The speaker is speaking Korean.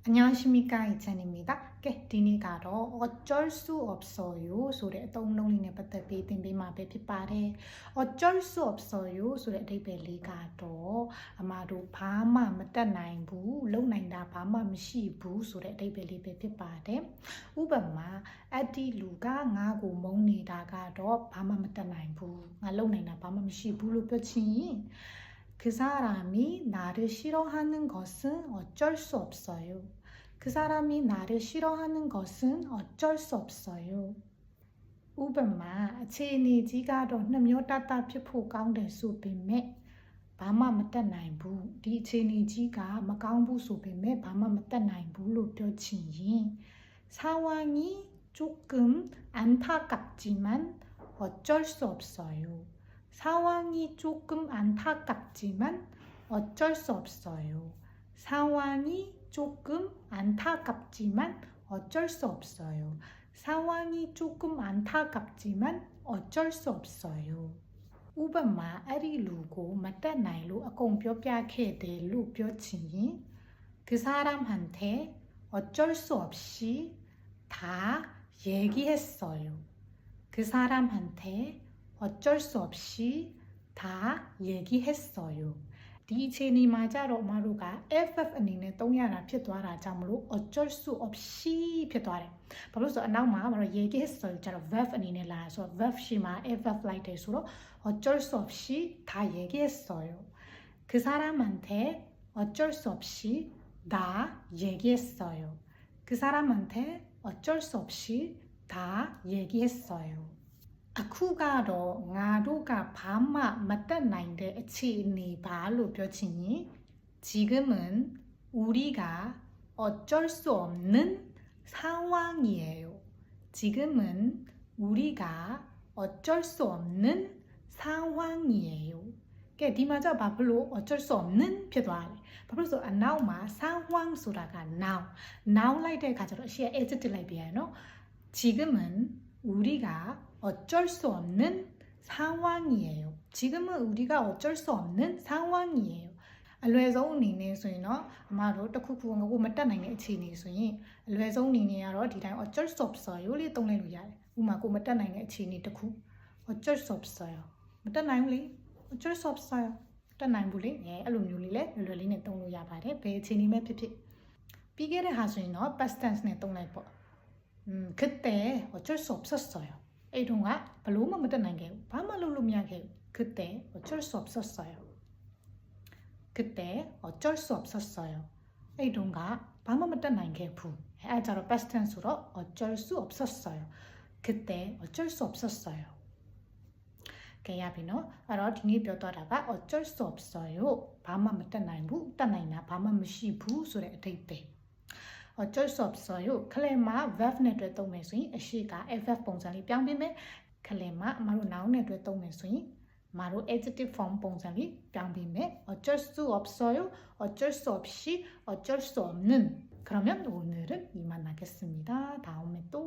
안녕하십니까 이찬입니다. 디니가로 어쩔 수 없어요 소리 똥농리네 버터비 띵비마베 피파레 어쩔 수 없어요 소리 데벨리가도 아마도 바마 못다나인부 롱나인다 바마မရှိဘူး 소리 데벨리베 피파레 우바마 아디 루가 나고 먹니다가도 바마 못다나인부 나 롱나인다 바마 မရှိဘူးလို့ ပြောချင်း 그 사람이 나를 싫어하는 것은 어쩔 수 없어요. 그 사람이 나를 싫어하는 것은 어쩔 수 없어요. 우변마 체니지가 더 남녀따따 피포 가운데 수빈매 바마 못다나인부 디 체니지가 마가운부 수빈매 바마 못다나인부로 뼈친이 상황이 조금 안타깝지만 어쩔 수 없어요. 상황이 조금 안타깝지만 어쩔 수 없어요. 상황이 조금 안타깝지만 어쩔 수 없어요. 상황이 조금 안타깝지만 어쩔 수 없어요. 우변마 아리 루고 맞다나이로 아공뼈뼈케데루 뼈치니 그 사람한테 어쩔 수 없이 다 얘기했어요. 그 사람한테 어쩔 수 없이 다 얘기했어요. 디 체니마자로 마루가 FF 아니네 똥야라ဖြစ်သွားတာ ကြောင့်မလို့ 어쩔 수 없이 ဖြစ်သွားတယ်. 바로서 아나마 바로 얘기했어요. 자로 verb 아니네 라서 verb 시마 FF like တယ်ဆိုတော့ 어쩔 수 없이 다 얘기했어요. 그 사람한테 어쩔 수 없이 다 얘기했어요. 그 사람한테 어쩔 수 없이 다 얘기했어요. 아쿠가로 나로가 바마 맞다나인데 에치니 바로 뼈치니 지금은 우리가 어쩔 수 없는 상황이에요. 지금은 우리가 어쩔 수 없는 상황이에요. 디마자 바블로 어쩔 수 없는 표도하래. 바블로 아나우마 상황 소라가 now like 가져로 시에 에즈트 라이비야노 지금은 우리가 어쩔 수 없는 상황이에요. 지금은 우리가 어쩔 수 없는 상황이에요. အလွယ်ဆုံးအနေနဲ့ဆိုရင်တော့ အမတို့တစ်ခုခုငါကိုမတက်နိုင်တဲ့အခြေအနေဆိုရင် အလွယ်ဆုံးအနေနဲ့ကတော့ ဒီတိုင်း 어쩔 수 없어요 လို့သုံးလိုက်လို့ရတယ်. ဥပမာကိုမတက်နိုင်တဲ့အခြေအနေတစ်ခု 어쩔 수 없어요. မတက်နိုင်ဘူးလေ 어쩔 수 없어요. တက်နိုင်ဘူးလေ အဲ့လိုမျိုးလေးလဲလွယ်လွယ်လေးနဲ့သုံးလို့ရပါတယ်. ဘယ်အခြေအနေပဲဖြစ်ဖြစ်. ပြီးခဲ့တဲ့ဟာဆိုရင်တော့ past tense နဲ့သုံးလိုက်ပေါ့. 그때 어쩔 수 없었어요. 이동아 별로만 못했나요? 바말로lum야게 그때 어쩔 수 없었어요. 그때 어쩔 수 없었어요. 이동아 바만 못했나요? 부. 아자로 past tense로 어쩔 수 없었어요. 그때 어쩔 수 없었어요. 개야비노 알아 디니 뼈다가 어쩔 수 없어요. 바만 못했나요? 부. 딴나이나 바만 무시 부 소리 어때이때. 어쩔 수 없어요. 클레마 verb နဲ့တွေ့သုံးမယ်ဆိုရင် အရှိက FF ပုံစံလေးပြောင်းပေးမယ်. 클레마 마로 noun နဲ့တွေ့သုံးမယ်ဆိုရင် 마로 adjective form ပုံစံလေးပြောင်းပေးမယ်. 어쩔 수 없어요. 어쩔 수 없이 어쩔 수 없는. 그러면 오늘은 이만 하겠습니다. 다음에 또